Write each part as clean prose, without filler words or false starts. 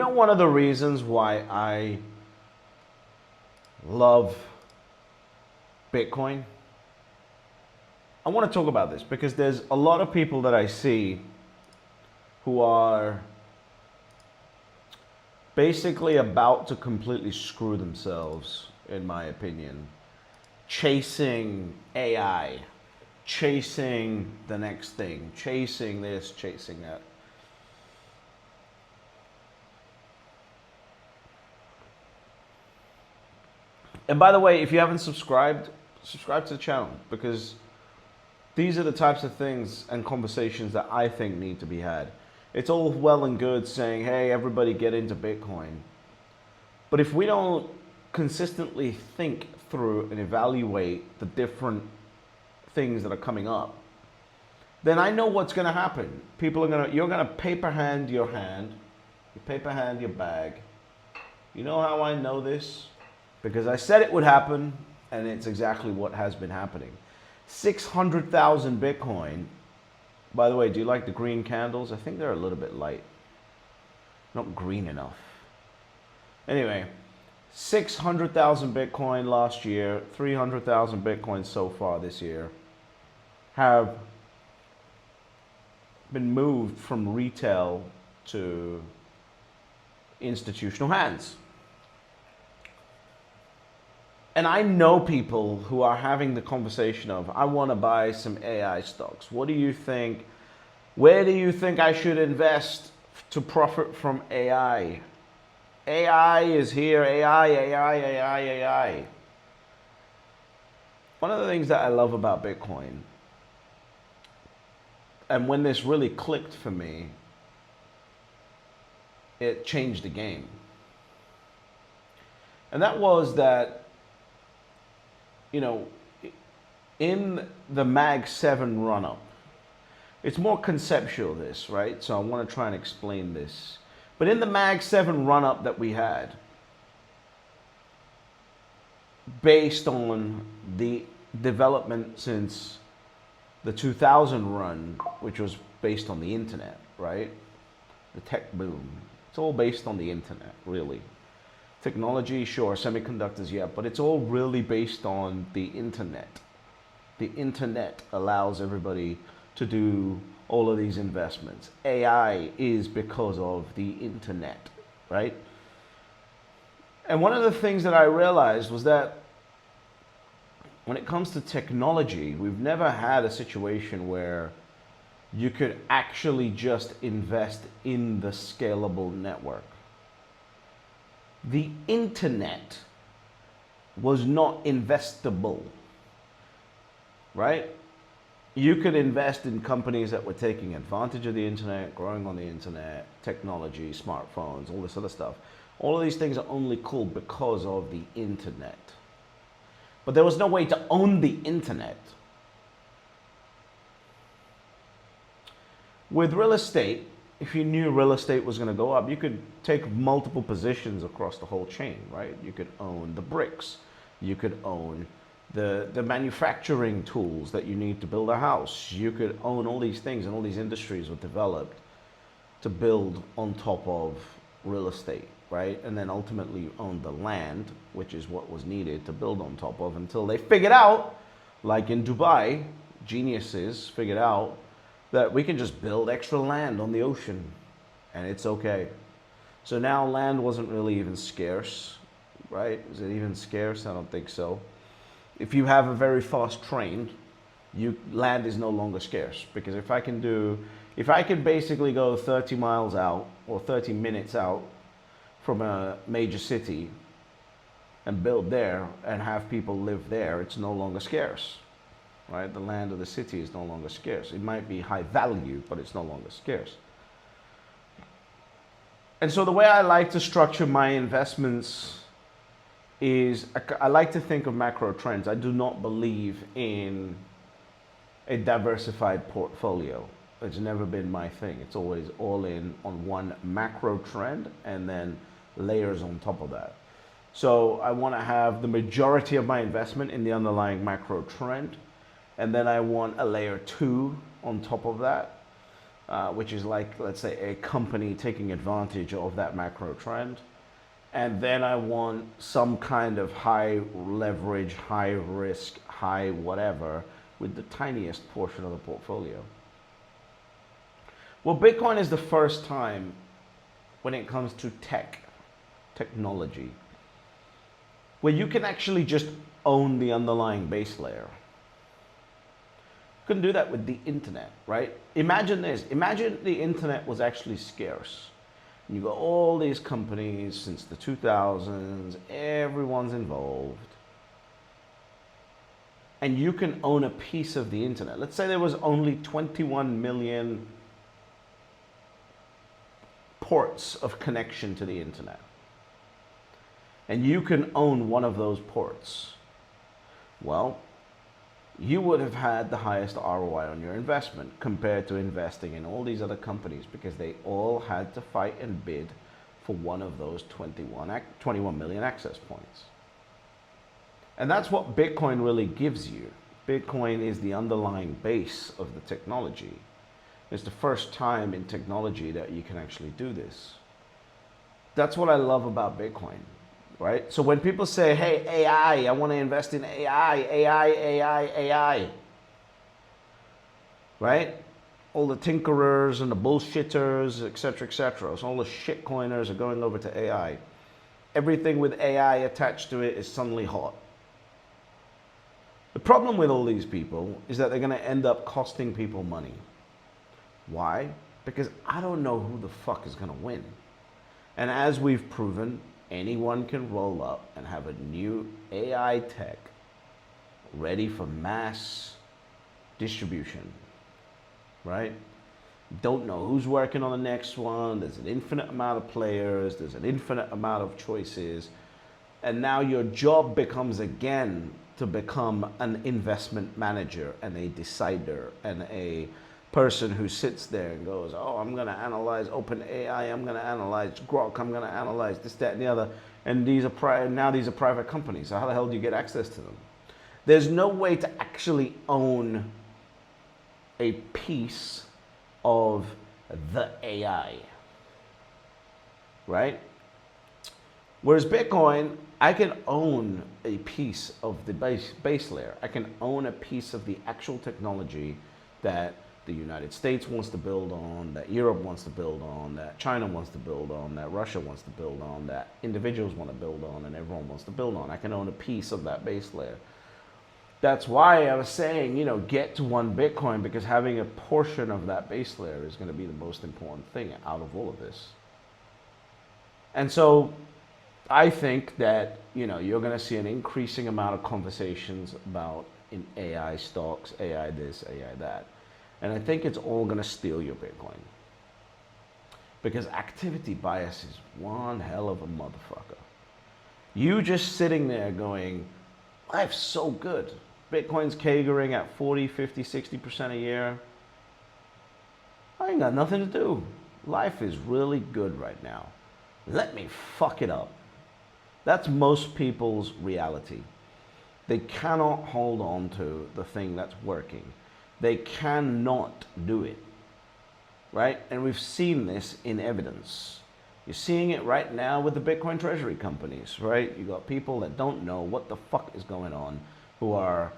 know, one of the reasons why I love Bitcoin, I want to talk about this because there's a lot of people that I see who are basically about to completely screw themselves, in my opinion, chasing AI, chasing the next thing, chasing this, chasing that. And by the way, if you haven't subscribed, subscribe to the channel, because these are the types of things and conversations that I think need to be had. It's all well and good saying, hey, everybody get into Bitcoin. But if we don't consistently think through and evaluate the different things that are coming up, then I know what's going to happen. You're going to paper hand your hand, you paper hand your bag. You know how I know this? Because I said it would happen, and it's exactly what has been happening. 600,000 Bitcoin. By the way, do you like the green candles? I think they're a little bit light. Not green enough. Anyway, 600,000 Bitcoin last year, 300,000 Bitcoin so far this year have been moved from retail to institutional hands. And I know people who are having the conversation of, I want to buy some AI stocks. What do you think? Where do you think I should invest to profit from AI? AI is here, AI. One of the things that I love about Bitcoin, and when this really clicked for me, it changed the game. And that was that, you know, in the Mag 7 run-up, it's more conceptual this, right? So I want to try and explain this. But in the Mag 7 run-up that we had, based on the development since the 2000 run, which was based on the internet, right? The tech boom. It's all based on the internet, really. Technology, sure, semiconductors, yeah, but it's all really based on the internet. The internet allows everybody to do all of these investments. AI is because of the internet, right? And one of the things that I realized was that when it comes to technology, we've never had a situation where you could actually just invest in the scalable network. The internet was not investable, right? You could invest in companies that were taking advantage of the internet, growing on the internet, technology, smartphones, all this other stuff. All of these things are only cool because of the internet. But there was no way to own the internet. With real estate, if you knew real estate was going to go up, you could take multiple positions across the whole chain, right? You could own the bricks. You could own the manufacturing tools that you need to build a house. You could own all these things, and all these industries were developed to build on top of real estate, right? And then ultimately you own the land, which is what was needed to build on top of, until they figured out, like in Dubai, geniuses figured out that we can just build extra land on the ocean and it's okay. So now land wasn't really even scarce, right? Is it even scarce? I don't think so. If you have a very fast train, land is no longer scarce, because if I can basically go 30 miles out or 30 minutes out from a major city and build there and have people live there, it's no longer scarce. Right? The land of the city is no longer scarce. It might be high value, but it's no longer scarce. And so the way I like to structure my investments is I like to think of macro trends. I do not believe in a diversified portfolio. It's never been my thing. It's always all in on one macro trend and then layers on top of that. So I want to have the majority of my investment in the underlying macro trend. And then I want a layer 2 on top of that which is like, let's say, a company taking advantage of that macro trend. And then I want some kind of high leverage, high risk, high whatever with the tiniest portion of the portfolio. Well, Bitcoin is the first time when it comes to technology, where you can actually just own the underlying base layer. You couldn't do that with the internet, right? Imagine this. Imagine the internet was actually scarce. You got all these companies since the 2000s, everyone's involved. And you can own a piece of the internet. Let's say there was only 21 million ports of connection to the internet. And you can own one of those ports. Well, you would have had the highest ROI on your investment compared to investing in all these other companies, because they all had to fight and bid for one of those 21 million access points. And that's what Bitcoin really gives you. Bitcoin is the underlying base of the technology. It's the first time in technology that you can actually do this. That's what I love about Bitcoin, right? So when people say, hey, AI, I want to invest in AI, right? All the tinkerers and the bullshitters, et cetera, so all the shitcoiners are going over to AI. Everything with AI attached to it is suddenly hot. The problem with all these people is that they're going to end up costing people money. Why? Because I don't know who the fuck is going to win. And as we've proven, anyone can roll up and have a new AI tech ready for mass distribution, right? Don't know who's working on the next one. There's an infinite amount of players. There's an infinite amount of choices. And now your job becomes again to become an investment manager and a decider and a person who sits there and goes, oh, I'm going to analyze OpenAI, I'm going to analyze Grok, I'm going to analyze this, that, and the other. And these are now these are private companies. So how the hell do you get access to them? There's no way to actually own a piece of the AI, right? Whereas Bitcoin, I can own a piece of the base layer. I can own a piece of the actual technology that the United States wants to build on, that Europe wants to build on, that China wants to build on, that Russia wants to build on, that individuals want to build on, and everyone wants to build on. I can own a piece of that base layer. That's why I was saying, get to one Bitcoin, because having a portion of that base layer is going to be the most important thing out of all of this. And so I think that, you're going to see an increasing amount of conversations about in AI stocks, AI this, AI that. And I think it's all going to steal your Bitcoin. Because activity bias is one hell of a motherfucker. You just sitting there going, life's so good. Bitcoin's catering at 40, 50, 60% a year. I ain't got nothing to do. Life is really good right now. Let me fuck it up. That's most people's reality. They cannot hold on to the thing that's working. They cannot do it, right? And we've seen this in evidence. You're seeing it right now with the Bitcoin treasury companies, right? You got people that don't know what the fuck is going on, who are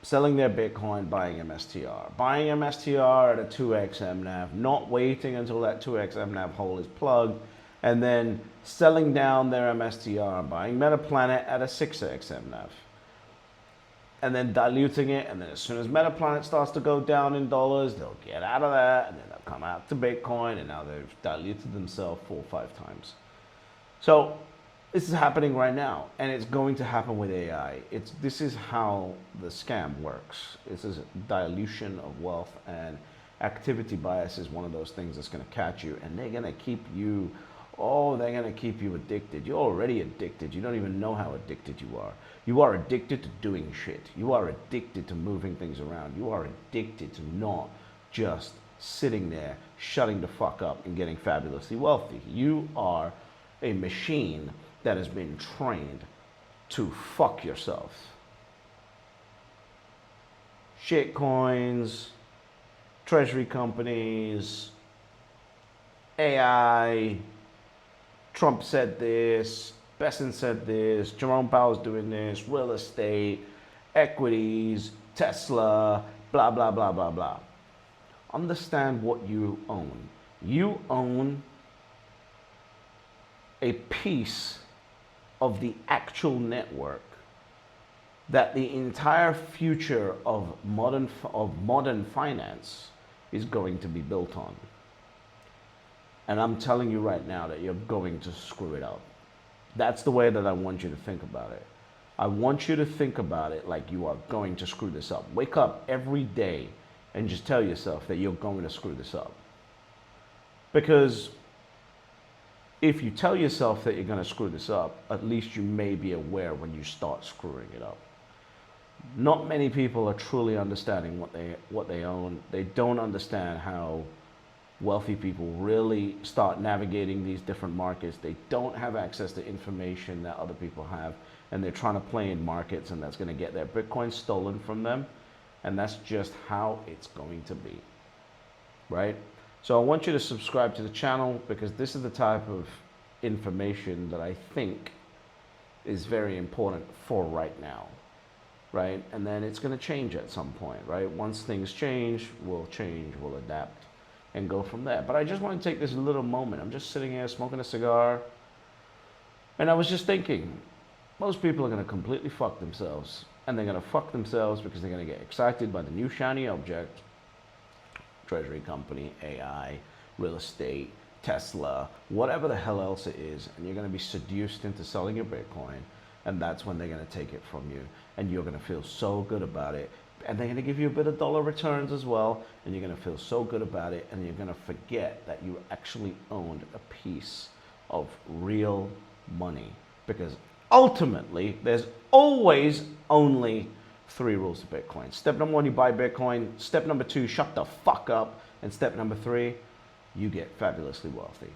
selling their Bitcoin, buying MSTR. Buying MSTR at a 2x MNAV, not waiting until that 2x MNAV hole is plugged, and then selling down their MSTR and buying Metaplanet at a 6x MNAV. And then diluting it, and then as soon as Metaplanet starts to go down in dollars, they'll get out of that, and then they'll come out to Bitcoin, and now they've diluted themselves 4 or 5 times. So this is happening right now, and it's going to happen with AI. This is how the scam works. This is dilution of wealth, and activity bias is one of those things that's going to catch you, and they're going to keep you. Oh, they're going to keep you addicted. You're already addicted. You don't even know how addicted you are. You are addicted to doing shit. You are addicted to moving things around. You are addicted to not just sitting there, shutting the fuck up and getting fabulously wealthy. You are a machine that has been trained to fuck yourself. Shit coins, treasury companies, AI, Trump said this, Besson said this, Jerome Powell's doing this, real estate, equities, Tesla, blah, blah, blah, blah, blah. Understand what you own. You own a piece of the actual network that the entire future of modern finance is going to be built on. And I'm telling you right now that you're going to screw it up. That's the way that I want you to think about it. I want you to think about it like you are going to screw this up. Wake up every day and just tell yourself that you're going to screw this up. Because if you tell yourself that you're going to screw this up, at least you may be aware when you start screwing it up. Not many people are truly understanding what they own. They don't understand how wealthy people really start navigating these different markets. They don't have access to information that other people have, and they're trying to play in markets, and that's going to get their Bitcoin stolen from them. And that's just how it's going to be, right? So I want you to subscribe to the channel, because this is the type of information that I think is very important for right now, right? And then it's going to change at some point, right? Once things change, we'll adapt and go from there. But I just want to take this little moment. I'm just sitting here smoking a cigar, and I was just thinking, most people are going to completely fuck themselves. And they're going to fuck themselves because they're going to get excited by the new shiny object, treasury company, AI, real estate, Tesla, whatever the hell else it is, and you're going to be seduced into selling your Bitcoin, and that's when they're going to take it from you, and you're going to feel so good about it, and they're going to give you a bit of dollar returns as well, and you're going to feel so good about it, and you're going to forget that you actually owned a piece of real money. Because ultimately, there's always only 3 rules to Bitcoin. Step number 1, you buy Bitcoin. Step number 2, shut the fuck up. And step number 3, you get fabulously wealthy.